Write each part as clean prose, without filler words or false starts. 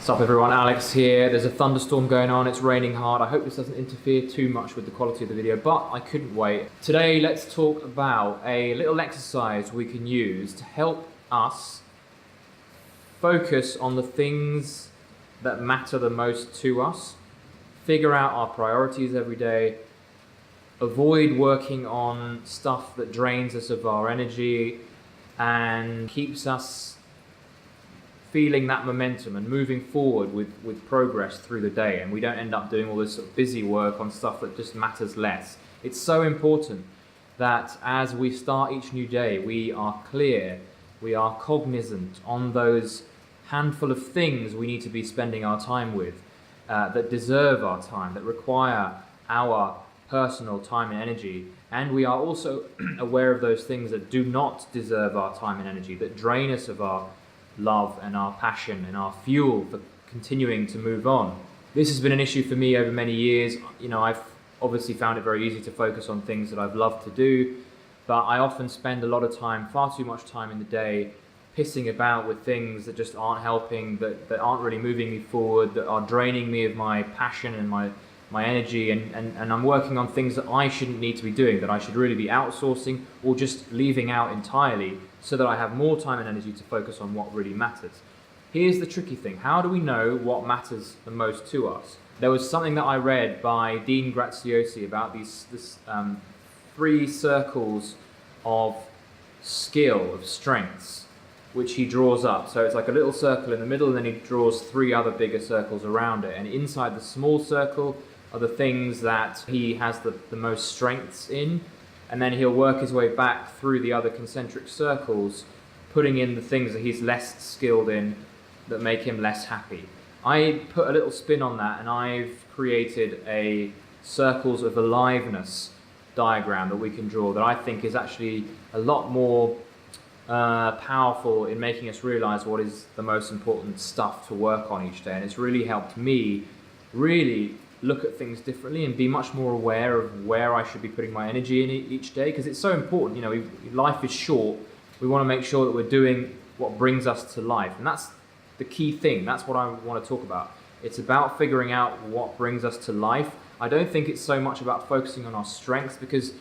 What's up everyone, Alex here. There's a thunderstorm going on, it's raining hard. I hope this doesn't interfere too much with the quality of the video, but I couldn't wait. Today let's talk about a little exercise we can use to help us focus on the things that matter the most to us, figure out our priorities every day, avoid working on stuff that drains us of our energy and keeps us feeling that momentum and moving forward with progress through the day, and we don't end up doing all this sort of busy work on stuff that just matters less. It's so important that as we start each new day, we are clear, we are cognizant on those handful of things we need to be spending our time with, that deserve our time, that require our personal time and energy, and we are also aware of those things that do not deserve our time and energy, that drain us of our love and our passion and our fuel for continuing to move on. This has been an issue for me over many years. You know, I've obviously found it very easy to focus on things that I've loved to do, but I often spend a lot of time, far too much time in the day, pissing about with things that just aren't helping, that aren't really moving me forward, that are draining me of my passion and my energy, and I'm working on things that I shouldn't need to be doing, that I should really be outsourcing or just leaving out entirely, so that I have more time and energy to focus on what really matters. Here's the tricky thing. How do we know what matters the most to us? There was something that I read by Dean Graziosi about these 3 circles of skill, of strengths, which he draws up. So it's like a little circle in the middle, and then he draws 3 other bigger circles around it. And inside the small circle are the things that he has the most strengths in. And then he'll work his way back through the other concentric circles, putting in the things that he's less skilled in that make him less happy. I put a little spin on that, and I've created a Circles of Aliveness diagram that we can draw that I think is actually a lot more powerful in making us realize what is the most important stuff to work on each day. And it's really helped me really look at things differently and be much more aware of where I should be putting my energy in each day, because it's so important. You know, life is short. We want to make sure that we're doing what brings us to life, and that's the key thing. That's what I want to talk about. It's about figuring out what brings us to life. I don't think it's so much about focusing on our strengths, because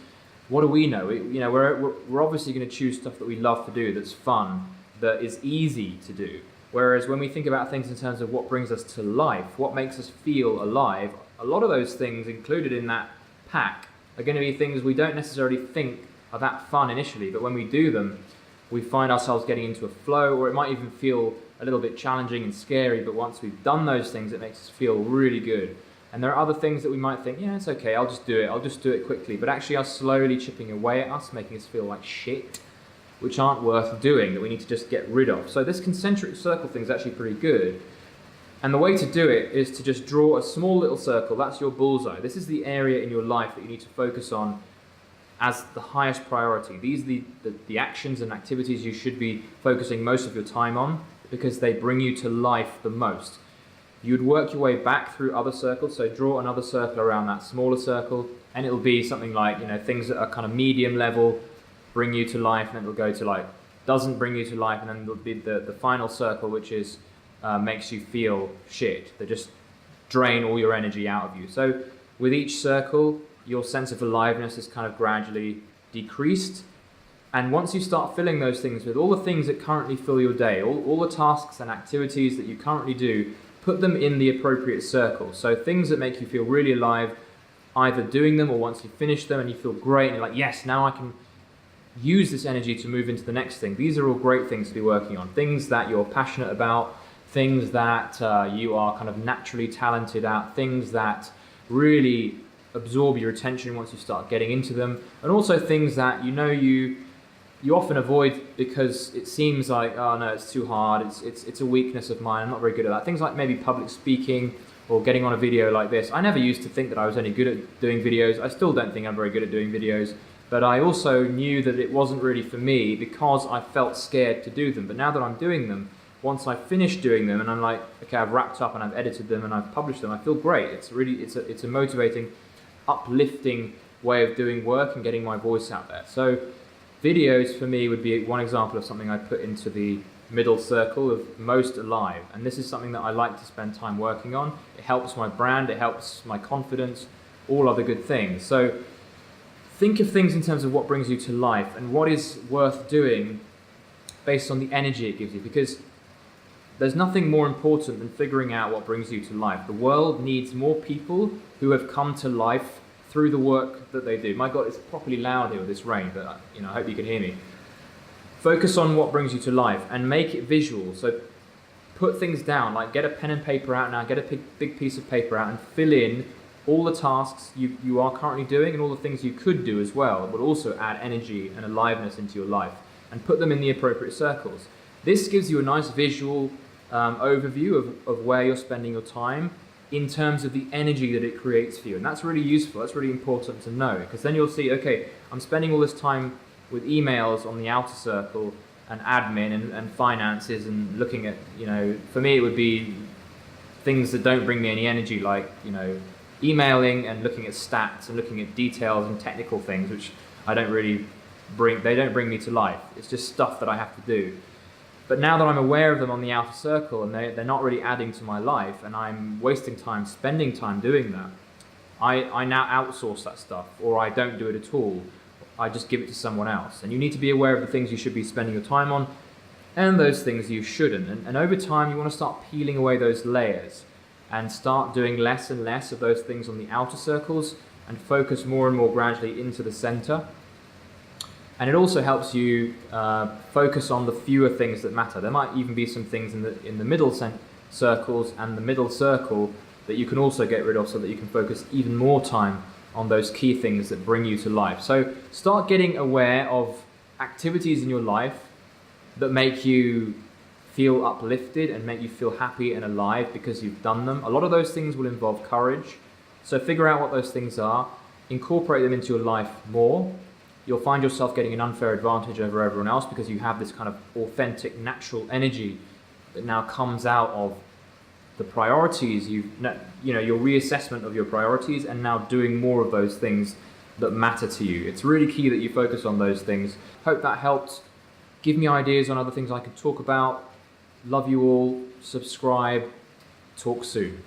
what do we know? We're obviously going to choose stuff that we love to do, that's fun, that is easy to do. Whereas when we think about things in terms of what brings us to life, what makes us feel alive, a lot of those things included in that pack are going to be things we don't necessarily think are that fun initially, but when we do them, we find ourselves getting into a flow, or it might even feel a little bit challenging and scary, but once we've done those things, it makes us feel really good. And there are other things that we might think, yeah, it's okay, I'll just do it quickly, but actually are slowly chipping away at us, making us feel like shit, which aren't worth doing, that we need to just get rid of. So this concentric circle thing is actually pretty good. And the way to do it is to just draw a small little circle. That's your bullseye. This is the area in your life that you need to focus on as the highest priority. These are the actions and activities you should be focusing most of your time on, because they bring you to life the most. You'd work your way back through other circles, so draw another circle around that smaller circle, and it'll be something like, you know, things that are kind of medium level, bring you to life, and then it'll go to like, doesn't bring you to life, and then there'll be the final circle, which is makes you feel shit. They just drain all your energy out of you. So with each circle, your sense of aliveness is kind of gradually decreased. And once you start filling those things with all the things that currently fill your day, all the tasks and activities that you currently do, put them in the appropriate circle. So things that make you feel really alive, either doing them or once you finish them and you feel great and you're like, yes, now I can use this energy to move into the next thing. These are all great things to be working on. Things that you're passionate about, things that you are kind of naturally talented at, things that really absorb your attention once you start getting into them, and also things that you often avoid because it seems like, oh no, it's too hard, it's a weakness of mine, I'm not very good at that. Things like maybe public speaking or getting on a video like this. I never used to think that I was any good at doing videos. I still don't think I'm very good at doing videos, but I also knew that it wasn't really for me because I felt scared to do them. But now that I'm doing them, once I finish doing them and I'm like, okay, I've wrapped up and I've edited them and I've published them, I feel great. It's a motivating, uplifting way of doing work and getting my voice out there. So videos for me would be one example of something I put into the middle circle of most alive. And this is something that I like to spend time working on. It helps my brand, it helps my confidence, all other good things. So think of things in terms of what brings you to life and what is worth doing based on the energy it gives you, because there's nothing more important than figuring out what brings you to life. The world needs more people who have come to life through the work that they do. My God, it's properly loud here with this rain, but I hope you can hear me. Focus on what brings you to life and make it visual. So put things down, like get a pen and paper out now, get a big piece of paper out and fill in all the tasks you are currently doing and all the things you could do as well, but also add energy and aliveness into your life and put them in the appropriate circles. This gives you a nice visual overview of where you're spending your time in terms of the energy that it creates for you. And that's really useful, that's really important to know, because then you'll see, okay, I'm spending all this time with emails on the outer circle and admin and finances and looking at, for me it would be things that don't bring me any energy, like, emailing and looking at stats and looking at details and technical things, which they don't bring me to life. It's just stuff that I have to do. But now that I'm aware of them on the outer circle and they're not really adding to my life and I'm wasting time, spending time doing that, I now outsource that stuff, or I don't do it at all. I just give it to someone else. And you need to be aware of the things you should be spending your time on and those things you shouldn't. And over time, you want to start peeling away those layers and start doing less and less of those things on the outer circles and focus more and more gradually into the center. And it also helps you focus on the fewer things that matter. There might even be some things in the middle circles and the middle circle that you can also get rid of so that you can focus even more time on those key things that bring you to life. So start getting aware of activities in your life that make you feel uplifted and make you feel happy and alive because you've done them. A lot of those things will involve courage. So figure out what those things are, incorporate them into your life more. You'll find yourself getting an unfair advantage over everyone else because you have this kind of authentic, natural energy that now comes out of the priorities, your reassessment of your priorities and now doing more of those things that matter to you. It's really key that you focus on those things. Hope that helped. Give me ideas on other things I could talk about. Love you all. Subscribe. Talk soon.